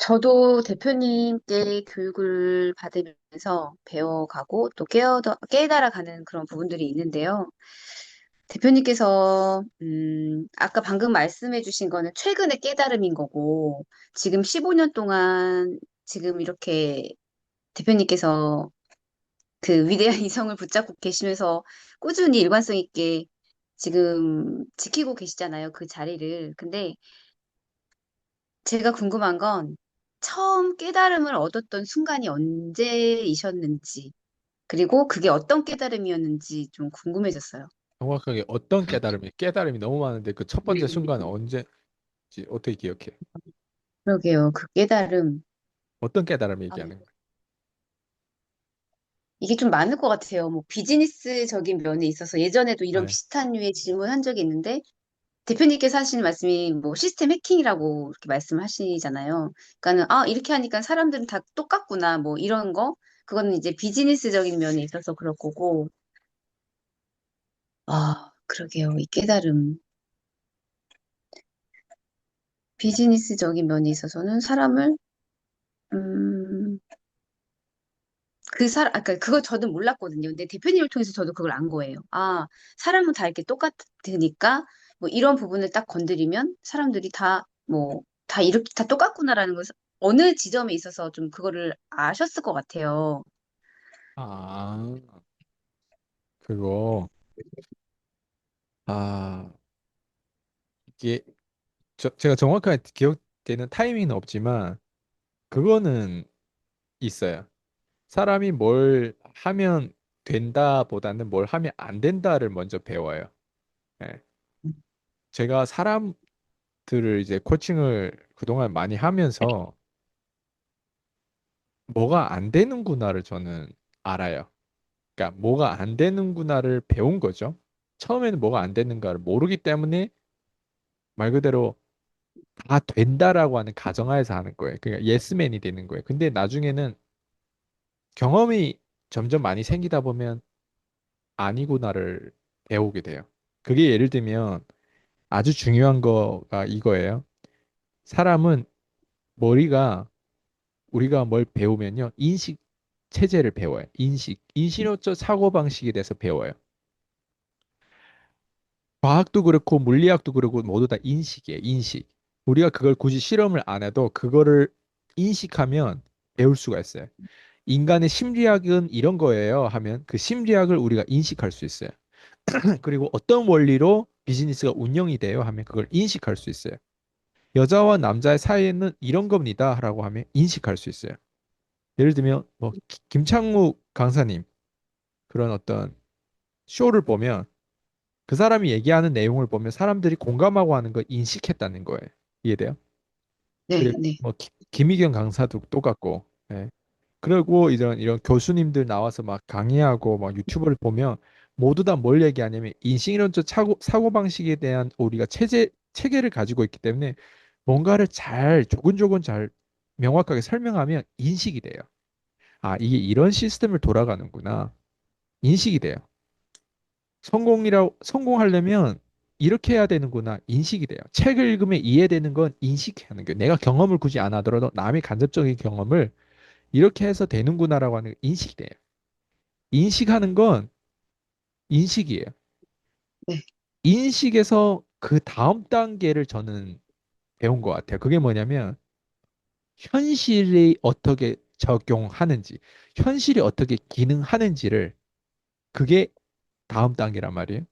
저도 대표님께 교육을 받으면서 배워가고 또 깨달아가는 그런 부분들이 있는데요. 대표님께서, 아까 방금 말씀해 주신 거는 최근의 깨달음인 거고, 지금 15년 동안 지금 이렇게 대표님께서 그 위대한 이성을 붙잡고 계시면서 꾸준히 일관성 있게 지금 지키고 계시잖아요. 그 자리를. 근데 제가 궁금한 건 처음 깨달음을 얻었던 순간이 언제이셨는지, 그리고 그게 어떤 깨달음이었는지 좀 궁금해졌어요. 정확하게 어떤 깨달음이 너무 많은데 그 첫 번째 순간은 언제지 어떻게 기억해? 그러게요. 그 깨달음. 어떤 깨달음 아, 얘기하는 거야? 이게 좀 많을 것 같아요. 뭐 비즈니스적인 면에 있어서 예전에도 이런 네. 비슷한 류의 질문 한 적이 있는데 대표님께서 하시는 말씀이 뭐 시스템 해킹이라고 이렇게 말씀하시잖아요. 그러니까는 이렇게 하니까 사람들은 다 똑같구나 뭐 이런 거 그거는 이제 비즈니스적인 면에 있어서 그럴 거고 그러게요. 이 깨달음. 비즈니스적인 면에 있어서는 사람을, 음, 그러니까 그거 저도 몰랐거든요. 근데 대표님을 통해서 저도 그걸 안 거예요. 사람은 다 이렇게 똑같으니까, 뭐 이런 부분을 딱 건드리면 사람들이 다, 뭐, 다 이렇게 다 똑같구나라는 것을 어느 지점에 있어서 좀 그거를 아셨을 것 같아요. 아, 그거 아 이게 제가 정확하게 기억되는 타이밍은 없지만 그거는 있어요. 사람이 뭘 하면 된다보다는 뭘 하면 안 된다를 먼저 배워요. 예. 제가 사람들을 이제 코칭을 그동안 많이 하면서 뭐가 안 되는구나를 저는 알아요. 그러니까 뭐가 안 되는구나를 배운 거죠. 처음에는 뭐가 안 되는가를 모르기 때문에 말 그대로 다 된다라고 하는 가정하에서 하는 거예요. 그러니까 예스맨이 되는 거예요. 근데 나중에는 경험이 점점 많이 생기다 보면 아니구나를 배우게 돼요. 그게 예를 들면 아주 중요한 거가 이거예요. 사람은 머리가 우리가 뭘 배우면요. 인식 체제를 배워요. 인신호적 사고방식에 대해서 배워요. 과학도 그렇고 물리학도 그렇고 모두 다 인식이에요. 인식. 우리가 그걸 굳이 실험을 안 해도 그거를 인식하면 배울 수가 있어요. 인간의 심리학은 이런 거예요 하면 그 심리학을 우리가 인식할 수 있어요. 그리고 어떤 원리로 비즈니스가 운영이 돼요 하면 그걸 인식할 수 있어요. 여자와 남자의 사이에는 이런 겁니다라고 하면 인식할 수 있어요. 예를 들면 뭐 김창무 강사님 그런 어떤 쇼를 보면 그 사람이 얘기하는 내용을 보면 사람들이 공감하고 하는 걸 인식했다는 거예요. 이해돼요? 네, 그리고 네, 뭐 김희경 강사도 똑같고, 예. 그리고 이런 교수님들 나와서 막 강의하고 막 유튜브를 보면 모두 다 뭘 얘기하냐면 인식론적 사고방식에 대한 우리가 체계를 가지고 있기 때문에 뭔가를 잘 조근조근 잘 명확하게 설명하면 인식이 돼요. 아, 이게 이런 시스템을 돌아가는구나. 인식이 돼요. 성공하려면 이렇게 해야 되는구나. 인식이 돼요. 책을 읽으면 이해되는 건 인식하는 거예요. 내가 경험을 굳이 안 하더라도 남의 간접적인 경험을 이렇게 해서 되는구나라고 하는 게 인식이 돼요. 인식하는 건 인식이에요. 네, 인식에서 그 다음 단계를 저는 배운 것 같아요. 그게 뭐냐면 현실이 어떻게 적용하는지, 현실이 어떻게 기능하는지를 그게 다음 단계란 말이에요.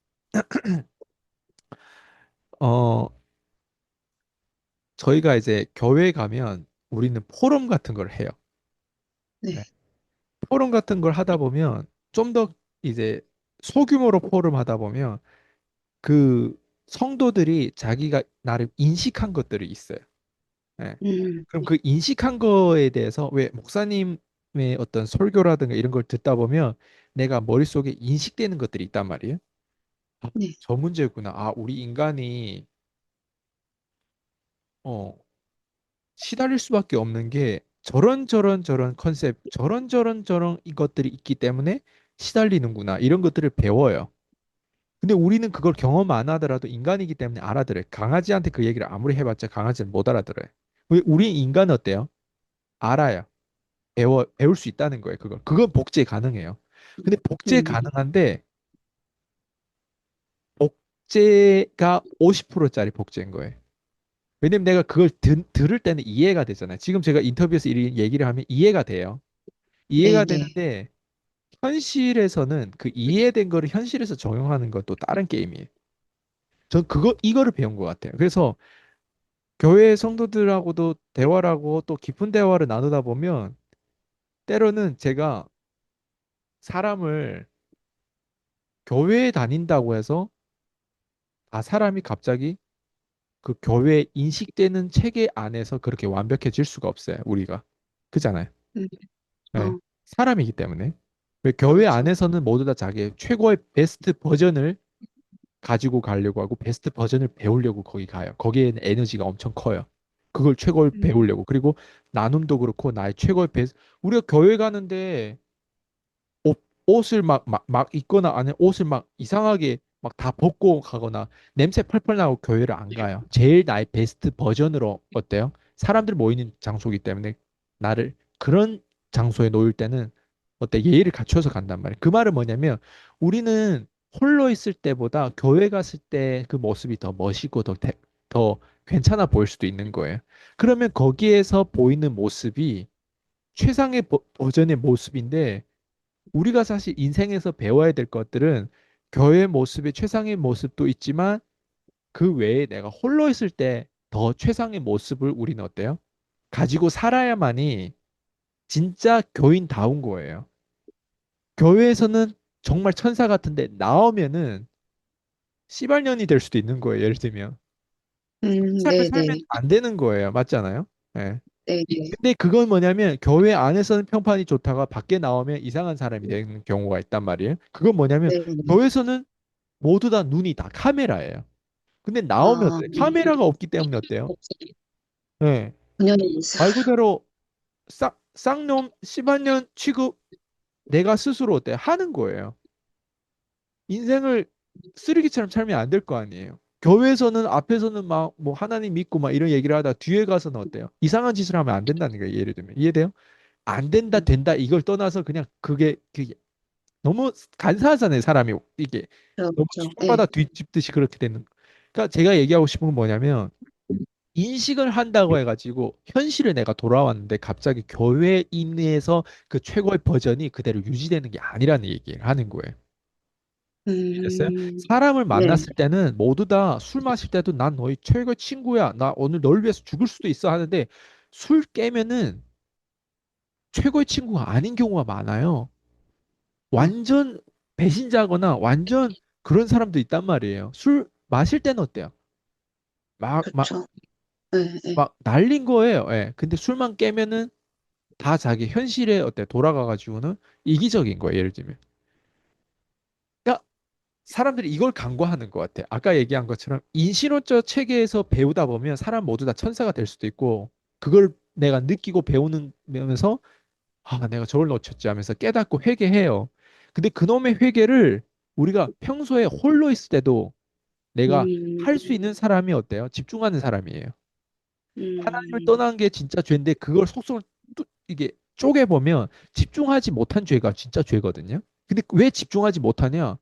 어, 저희가 이제 교회 가면 우리는 포럼 같은 걸 해요. 네. 네. 포럼 같은 걸 하다 보면 좀 더 이제 소규모로 포럼 하다 보면 그 성도들이 자기가 나름 인식한 것들이 있어요. 네. 음, 그럼 그 인식한 거에 대해서 왜 목사님의 어떤 설교라든가 이런 걸 듣다 보면 내가 머릿속에 인식되는 것들이 있단 말이에요. 아, 네. 저 문제구나. 아, 우리 인간이 어, 시달릴 수밖에 없는 게 저런 컨셉, 저런 이것들이 있기 때문에 시달리는구나. 이런 것들을 배워요. 근데 우리는 그걸 경험 안 하더라도 인간이기 때문에 알아들어요. 강아지한테 그 얘기를 아무리 해봤자 강아지는 못 알아들어요. 왜 우리 인간은 어때요? 알아요. 배울 수 있다는 거예요. 그건 복제 가능해요. 근데 복제 음, 가능한데 복제가 50%짜리 복제인 거예요. 왜냐면 내가 그걸 들을 때는 이해가 되잖아요. 지금 제가 인터뷰에서 이 얘기를 하면 이해가 돼요. 이해가 네네. 되는데 현실에서는 그 이해된 거를 현실에서 적용하는 건 또 다른 게임이에요. 전 이거를 배운 것 같아요. 그래서 교회 성도들하고도 대화를 하고 또 깊은 대화를 나누다 보면 때로는 제가 사람을 교회에 다닌다고 해서 사람이 갑자기 그 교회 인식되는 체계 안에서 그렇게 완벽해질 수가 없어요. 우리가. 그잖아요. 음, 네. 어, 사람이기 때문에. 왜 교회 그렇죠. 안에서는 모두 다 자기의 최고의 베스트 버전을 가지고 가려고 하고 베스트 버전을 배우려고 거기 가요. 거기에는 에너지가 엄청 커요. 그걸 최고를 음, 배우려고. 그리고 나눔도 그렇고 나의 최고의 베스트. 우리가 교회 가는데 옷을 막 입거나 안에 옷을 막 이상하게 막 다 벗고 가거나 냄새 펄펄 나고 교회를 안 가요. 제일 나의 베스트 버전으로 어때요? 사람들 모이는 장소이기 때문에 나를 그런 장소에 놓일 때는 어때? 예의를 갖춰서 간단 말이에요. 그 말은 뭐냐면 우리는 홀로 있을 때보다 교회 갔을 때 그 모습이 더 멋있고 더 괜찮아 보일 수도 있는 거예요. 그러면 거기에서 보이는 모습이 최상의 버전의 모습인데 우리가 사실 인생에서 배워야 될 것들은 교회 모습의 최상의 모습도 있지만 그 외에 내가 홀로 있을 때 더 최상의 모습을 우리는 어때요? 가지고 살아야만이 진짜 교인다운 거예요. 교회에서는 정말 천사 같은데 나오면은 씨발년이 될 수도 있는 거예요. 예를 들면 삶을 살면 네네. 안 되는 거예요. 맞잖아요. 예. 네네. 근데 그건 뭐냐면 교회 안에서는 평판이 좋다가 밖에 나오면 이상한 사람이 되는 경우가 있단 말이에요. 그건 뭐냐면 네네. 교회에서는 모두 다 눈이 다 카메라예요. 근데 나오면 아, 어때요? 카메라가 없기 때문에 어때요? 네. 본연의 모습. 말 그대로 쌍놈, 씨발년 취급 내가 스스로 어때요? 하는 거예요. 인생을 쓰레기처럼 살면 안 될 거 아니에요. 교회에서는 앞에서는 막 뭐 하나님 믿고 막 이런 얘기를 하다 뒤에 가서는 어때요? 이상한 짓을 하면 안 된다는 거예요. 예를 들면. 이해돼요? 안 된다, 된다 이걸 떠나서 그냥 그게 너무 간사하잖아요. 사람이 이게 너무 그렇죠. 예. 손바닥 뒤집듯이 그렇게 되는. 그러니까 제가 얘기하고 싶은 건 뭐냐면 인식을 한다고 해가지고 현실에 내가 돌아왔는데 갑자기 교회인에서 그 최고의 버전이 그대로 유지되는 게 아니라는 얘기를 하는 거예요. 이해됐어요? 사람을 네. 만났을 때는 모두 다 술 마실 때도 난 너희 최고의 친구야. 나 오늘 널 위해서 죽을 수도 있어 하는데 술 깨면은 최고의 친구가 아닌 경우가 많아요. 어, 완전 배신자거나 완전 그런 사람도 있단 말이에요. 술 마실 때는 어때요? 막, 막, 그렇죠. 예, 예. 막 날린 거예요. 예. 근데 술만 깨면은 다 자기 현실에 어때 돌아가가지고는 이기적인 거예요. 예를 들면. 그러니까 사람들이 이걸 간과하는 것 같아. 아까 얘기한 것처럼 인신어적 체계에서 배우다 보면 사람 모두 다 천사가 될 수도 있고 그걸 내가 느끼고 배우는 면에서 내가 저걸 놓쳤지 하면서 깨닫고 회개해요. 근데 그놈의 회개를 우리가 평소에 홀로 있을 때도 내가 음, 할 수 있는 사람이 어때요? 집중하는 사람이에요. 하나님을 음, 떠난 게 진짜 죄인데 그걸 속속을 이게 쪼개보면 집중하지 못한 죄가 진짜 죄거든요. 근데 왜 집중하지 못하냐?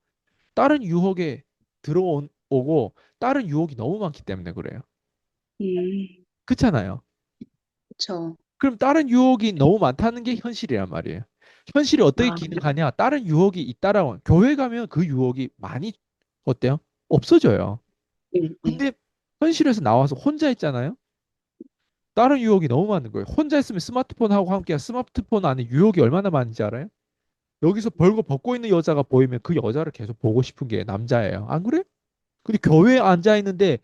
다른 유혹에 들어오고 다른 유혹이 너무 많기 때문에 그래요. 그렇잖아요. 그렇죠. 그럼 다른 유혹이 너무 많다는 게 현실이란 말이에요. 현실이 어떻게 아, 기능하냐? 다른 유혹이 있다라고 교회 가면 그 유혹이 많이 어때요? 없어져요. 예, 예. 근데 현실에서 나와서 혼자 있잖아요. 다른 유혹이 너무 많은 거예요. 혼자 있으면 스마트폰하고 함께 스마트폰 안에 유혹이 얼마나 많은지 알아요? 여기서 벌거 벗고 있는 여자가 보이면 그 여자를 계속 보고 싶은 게 남자예요. 안 그래? 근데 교회에 앉아 있는데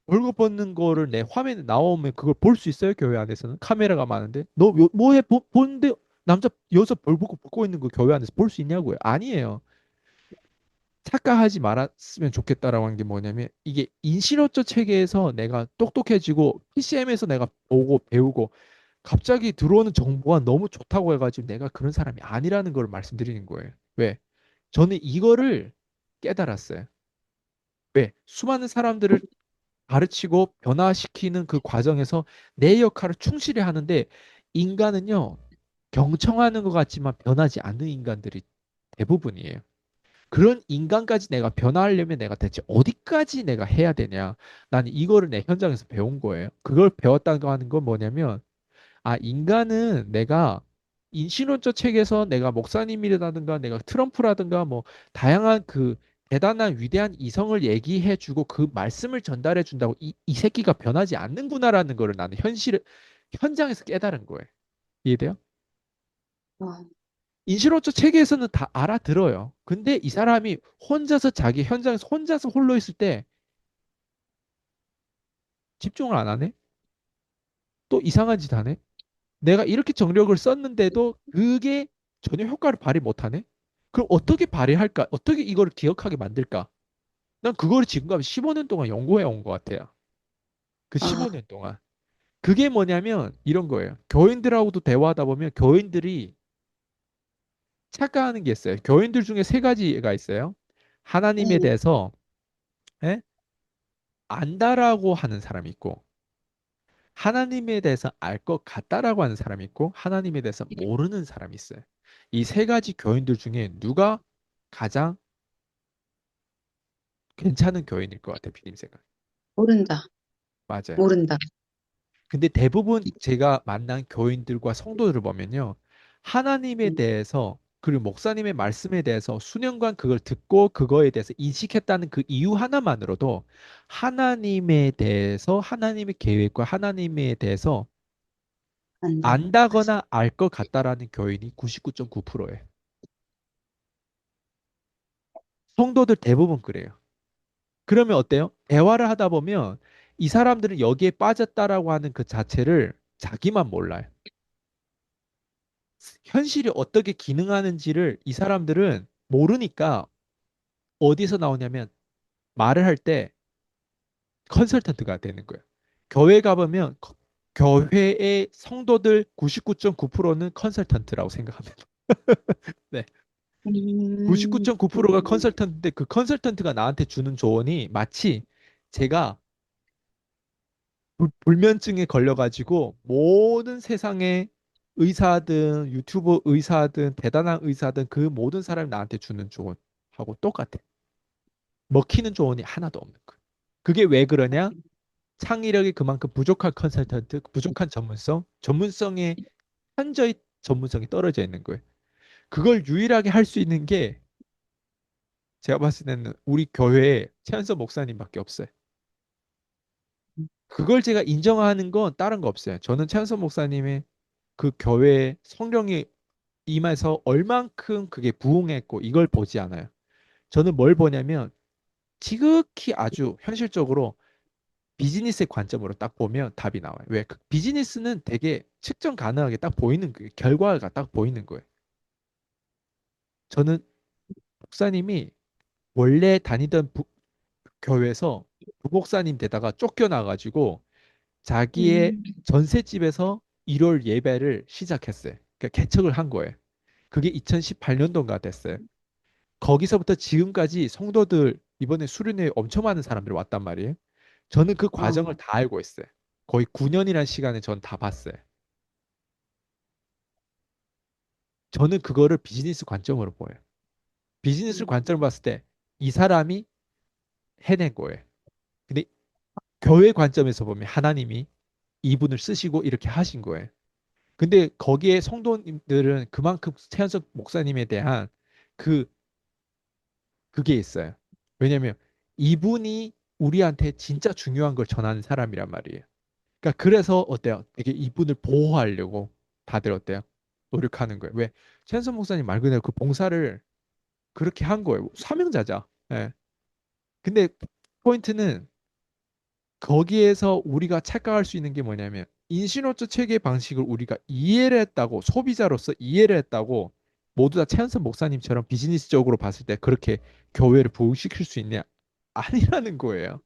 벌거 벗는 거를 내 화면에 나오면 그걸 볼 수 있어요? 교회 안에서는 카메라가 많은데 너 뭐해 보는데 남자 여자 벗고 있는 거 교회 안에서 볼 수 있냐고요? 아니에요. 착각하지 말았으면 좋겠다라고 하는 게 뭐냐면 이게 인신어적 체계에서 내가 똑똑해지고 PCM에서 내가 보고 배우고 갑자기 들어오는 정보가 너무 좋다고 해가지고 내가 그런 사람이 아니라는 걸 말씀드리는 거예요. 왜? 저는 이거를 깨달았어요. 왜? 수많은 사람들을 가르치고 변화시키는 그 과정에서 내 역할을 충실히 하는데 인간은요, 경청하는 것 같지만 변하지 않는 인간들이 대부분이에요. 그런 인간까지 내가 변화하려면 내가 대체 어디까지 내가 해야 되냐? 나는 이거를 내 현장에서 배운 거예요. 그걸 배웠다고 하는 건 뭐냐면, 아, 인간은 내가 인신론적 책에서 내가 목사님이라든가 내가 트럼프라든가 뭐 다양한 그 대단한 위대한 이성을 얘기해 주고 그 말씀을 전달해 준다고 이 새끼가 변하지 않는구나라는 거를 나는 현장에서 깨달은 거예요. 이해돼요? 어, 인신론적 체계에서는 다 알아들어요. 근데 이 사람이 혼자서 자기 현장에서 혼자서 홀로 있을 때 집중을 안 하네? 또 이상한 짓 하네? 내가 이렇게 정력을 썼는데도 그게 전혀 효과를 발휘 못하네? 그럼 어떻게 발휘할까? 어떻게 이걸 기억하게 만들까? 난 그걸 지금까지 15년 동안 연구해 온 것 같아요. 그 아, 15년 동안. 그게 뭐냐면 이런 거예요. 교인들하고도 대화하다 보면 교인들이 착각하는 게 있어요. 교인들 중에 세 가지가 있어요. 하나님에 네, 대해서 예? 안다라고 하는 사람이 있고, 하나님에 대해서 알 것 같다라고 하는 사람이 있고, 하나님에 대해서 모르는 사람이 있어요. 이 세 가지 교인들 중에 누가 가장 괜찮은 교인일 것 같아요, 비님 생각. 모른다, 맞아요. 모른다. 근데 대부분 제가 만난 교인들과 성도들을 보면요. 하나님에 음, 대해서 그리고 목사님의 말씀에 대해서 수년간 그걸 듣고 그거에 대해서 인식했다는 그 이유 하나만으로도 하나님에 대해서 하나님의 계획과 하나님에 대해서 안다. 안다거나 알 것 같다라는 교인이 99.9%예요. 성도들 대부분 그래요. 그러면 어때요? 대화를 하다 보면 이 사람들은 여기에 빠졌다라고 하는 그 자체를 자기만 몰라요. 현실이 어떻게 기능하는지를 이 사람들은 모르니까 어디서 나오냐면 말을 할 때 컨설턴트가 되는 거예요. 교회 가보면 교회의 성도들 99.9%는 컨설턴트라고 생각합니다. 네. 음, 99.9%가 컨설턴트인데 그 컨설턴트가 나한테 주는 조언이 마치 제가 불면증에 걸려가지고 모든 세상의 의사든 유튜브 의사든 대단한 의사든 그 모든 사람이 나한테 주는 조언하고 똑같아. 먹히는 조언이 하나도 없는 거야. 그게 왜 그러냐? 창의력이 그만큼 부족한 컨설턴트, 부족한 전문성의 현저히 전문성이 떨어져 있는 거예요. 그걸 유일하게 할 수 있는 게 제가 봤을 때는 우리 교회에 최현석 목사님밖에 없어요. 그걸 제가 인정하는 건 다른 거 없어요. 저는 최현석 목사님의 그 교회에 성령이 임해서 얼만큼 그게 부흥했고 이걸 보지 않아요. 저는 뭘 보냐면 지극히 아주 현실적으로 비즈니스의 관점으로 딱 보면 답이 나와요. 왜? 그 비즈니스는 되게 측정 가능하게 딱 보이는 그 결과가 딱 보이는 거예요. 저는 목사님이 원래 다니던 교회에서 부목사님 되다가 쫓겨나가지고 자기의 음, 전셋집에서 1월 예배를 시작했어요. 그러니까 개척을 한 거예요. 그게 2018년도인가 됐어요. 거기서부터 지금까지 성도들 이번에 수련회 엄청 많은 사람들이 왔단 말이에요. 저는 그 과정을 어, 다 알고 있어요. 거의 9년이라는 시간에 전 다 봤어요. 저는 그거를 비즈니스 관점으로 보여요. 비즈니스 관점을 봤을 때 이 사람이 해낸 거예요. 근데 교회 관점에서 보면 하나님이 이분을 쓰시고 이렇게 하신 거예요. 근데 거기에 성도님들은 그만큼 최현석 목사님에 대한 그 그게 있어요. 왜냐면 이분이 우리한테 진짜 중요한 걸 전하는 사람이란 말이에요. 그러니까 그래서 어때요? 되게 이분을 보호하려고 다들 어때요? 노력하는 거예요. 왜? 최현석 목사님 말 그대로 그 봉사를 그렇게 한 거예요. 사명자자. 예. 근데 포인트는 거기에서 우리가 착각할 수 있는 게 뭐냐면 인신어초 체계 방식을 우리가 이해를 했다고 소비자로서 이해를 했다고 모두 다 최한선 목사님처럼 비즈니스적으로 봤을 때 그렇게 교회를 부흥시킬 수 있냐? 아니라는 거예요.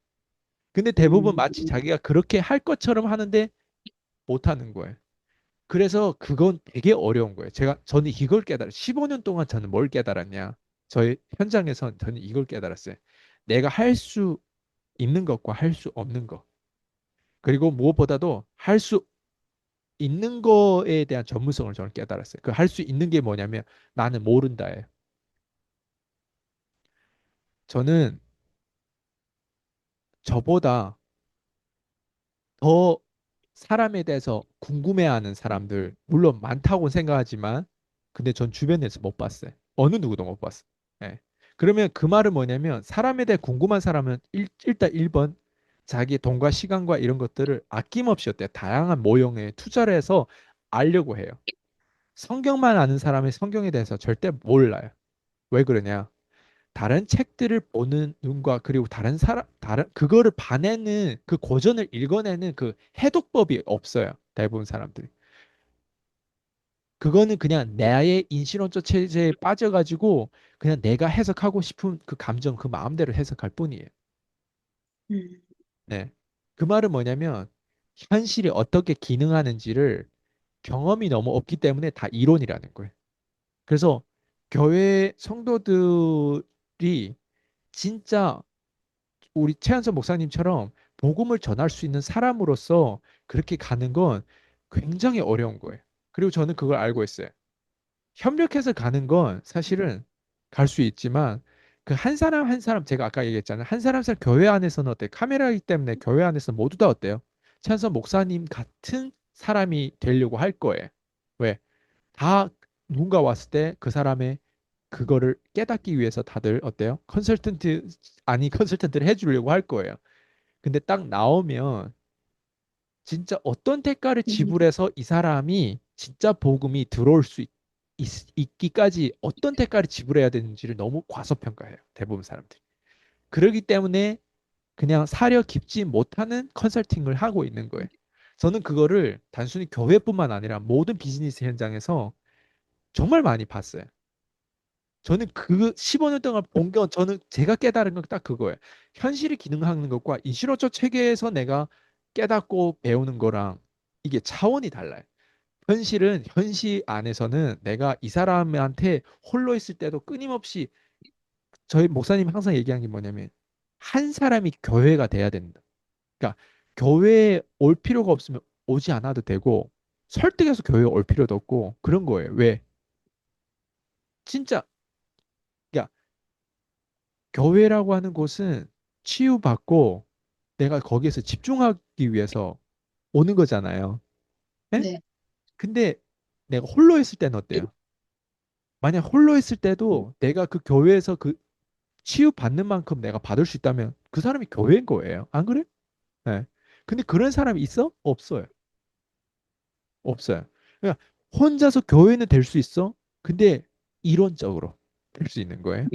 근데 대부분 음, 마치 자기가 그렇게 할 것처럼 하는데 못하는 거예요. 그래서 그건 되게 어려운 거예요. 저는 이걸 15년 동안 저는 뭘 깨달았냐? 저희 현장에서 저는 이걸 깨달았어요. 내가 할 수 있는 것과 할 수 없는 것. 그리고 무엇보다도 있는 거에 대한 전문성을 저는 깨달았어요. 그 할 수 있는 게 뭐냐면 나는 모른다예요. 저는 저보다 더 사람에 대해서 궁금해하는 사람들 물론 많다고 생각하지만 근데 전 주변에서 못 봤어요. 어느 누구도 못 봤어요. 예. 그러면 그 말은 뭐냐면 사람에 대해 궁금한 사람은 일단 1번 자기의 돈과 시간과 이런 것들을 아낌없이 어때요? 다양한 모형에 투자를 해서 알려고 해요. 성경만 아는 사람이 성경에 대해서 절대 몰라요. 왜 그러냐? 다른 책들을 보는 눈과 그리고 다른 그거를 봐내는 그 고전을 읽어내는 그 해독법이 없어요. 대부분 사람들이. 그거는 그냥 나의 인신론적 체제에 빠져가지고 그냥 내가 해석하고 싶은 그 감정, 그 마음대로 해석할 뿐이에요. 음, 네. 그 말은 뭐냐면 현실이 어떻게 기능하는지를 경험이 너무 없기 때문에 다 이론이라는 거예요. 그래서 교회 성도들이 진짜 우리 최한선 목사님처럼 복음을 전할 수 있는 사람으로서 그렇게 가는 건 굉장히 어려운 거예요. 그리고 저는 그걸 알고 있어요. 협력해서 가는 건 사실은 갈 수 있지만 그 한 사람 한 사람 제가 아까 얘기했잖아요. 한 사람 한 사람 교회 안에서는 어때요? 카메라이기 때문에 교회 안에서 모두 다 어때요? 최한선 목사님 같은 사람이 되려고 할 거예요. 왜? 다 누군가 왔을 때 그 사람의 그거를 깨닫기 위해서 다들 어때요? 컨설턴트 아니 컨설턴트를 해주려고 할 거예요. 근데 딱 나오면 진짜 어떤 대가를 음, 지불해서 이 사람이 진짜 복음이 들어올 수 있기까지 어떤 대가를 지불해야 되는지를 너무 과소평가해요. 대부분 사람들이. 그러기 때문에 그냥 사려 깊지 못하는 컨설팅을 하고 있는 거예요. 저는 그거를 단순히 교회뿐만 아니라 모든 비즈니스 현장에서 정말 많이 봤어요. 저는 그 15년 동안 본 건 저는 제가 깨달은 건 딱 그거예요. 현실이 기능하는 것과 이시로처 체계에서 내가 깨닫고 배우는 거랑 이게 차원이 달라요. 현실은 현실 안에서는 내가 이 사람한테 홀로 있을 때도 끊임없이 저희 목사님이 항상 얘기하는 게 뭐냐면 한 사람이 교회가 돼야 된다. 그러니까 교회에 올 필요가 없으면 오지 않아도 되고 설득해서 교회에 올 필요도 없고 그런 거예요. 왜? 진짜 그러니까 교회라고 하는 곳은 치유받고 내가 거기에서 집중하기 위해서 오는 거잖아요. 예? 네. 근데 내가 홀로 있을 때는 어때요? 만약 홀로 있을 때도 내가 그 교회에서 그 치유받는 만큼 내가 받을 수 있다면 그 사람이 교회인 거예요. 안 그래? 예. 근데 그런 사람이 있어? 없어요. 없어요. 그러니까 혼자서 교회는 될 수 있어. 근데 이론적으로 될 수 있는 거예요.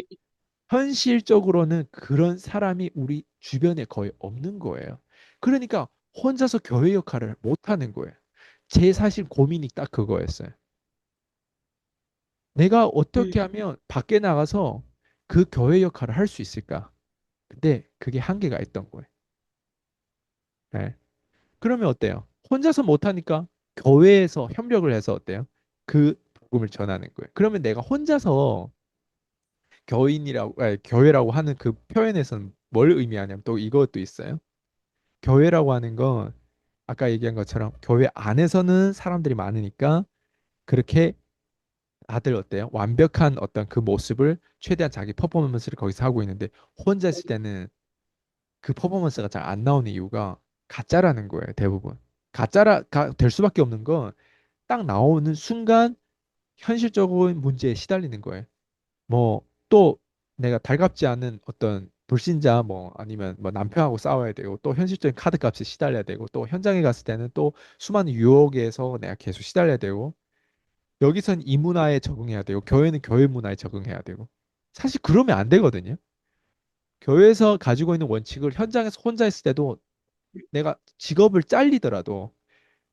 현실적으로는 그런 사람이 우리 주변에 거의 없는 거예요. 그러니까 혼자서 교회 역할을 못 하는 거예요. 제 사실 고민이 딱 그거였어요. 내가 음, 어떻게 하면 밖에 나가서 그 교회 역할을 할 수 있을까? 근데 그게 한계가 있던 거예요. 네. 그러면 어때요? 혼자서 못 하니까 교회에서 협력을 해서 어때요? 그 복음을 전하는 거예요. 그러면 내가 혼자서 교회라고 하는 그 표현에서는 뭘 의미하냐면 또 이것도 있어요. 교회라고 하는 건 아까 얘기한 것처럼 교회 안에서는 사람들이 많으니까 그렇게 다들 어때요? 완벽한 어떤 그 모습을 최대한 자기 퍼포먼스를 거기서 하고 있는데 혼자 있을 때는 그 퍼포먼스가 잘 안 나오는 이유가 가짜라는 거예요, 대부분. 가짜가 될 수밖에 없는 건 딱 나오는 순간 현실적인 문제에 시달리는 거예요. 뭐 또 내가 달갑지 않은 어떤 불신자 뭐 아니면 뭐 남편하고 싸워야 되고 또 현실적인 카드값에 시달려야 되고 또 현장에 갔을 때는 또 수많은 유혹에서 내가 계속 시달려야 되고 여기선 이 문화에 적응해야 되고 교회는 교회 문화에 적응해야 되고 사실 그러면 안 되거든요. 교회에서 가지고 있는 원칙을 현장에서 혼자 있을 때도 내가 직업을 잘리더라도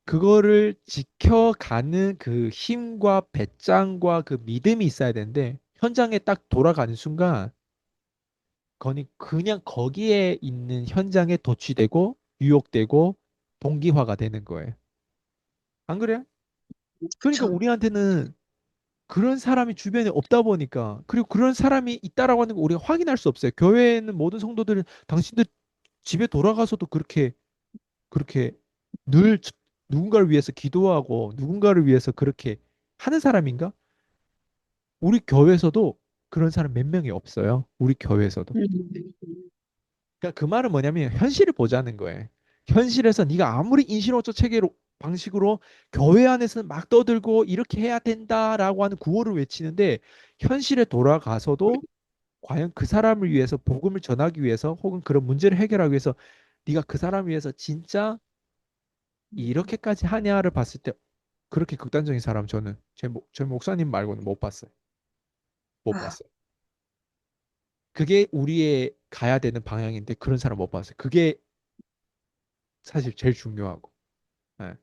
그거를 지켜가는 그 힘과 배짱과 그 믿음이 있어야 되는데 현장에 딱 돌아가는 순간 거니 그냥 거기에 있는 현장에 도취되고 유혹되고 동기화가 되는 거예요. 안 그래요? 그러니까 그쵸. 우리한테는 그런 사람이 주변에 없다 보니까 그리고 그런 사람이 있다라고 하는 거 우리가 확인할 수 없어요. 교회에 있는 모든 성도들은 당신들 집에 돌아가서도 그렇게 늘 누군가를 위해서 기도하고 누군가를 위해서 그렇게 하는 사람인가? 우리 교회에서도 그런 사람 몇 명이 없어요. 우리 교회에서도. 음, 그러니까 그 말은 뭐냐면 현실을 보자는 거예요. 현실에서 네가 아무리 인신어조 체계로 방식으로 교회 안에서는 막 떠들고 이렇게 해야 된다라고 하는 구호를 외치는데 현실에 돌아가서도 과연 그 사람을 위해서 복음을 전하기 위해서 혹은 그런 문제를 해결하기 위해서 네가 그 사람을 위해서 진짜 이렇게까지 하냐를 봤을 때 그렇게 극단적인 사람 저는 제 목사님 말고는 못 봤어요. 못 아, 봤어요. 그게 우리의 가야 되는 방향인데 그런 사람 못 봤어요. 그게 사실 제일 중요하고.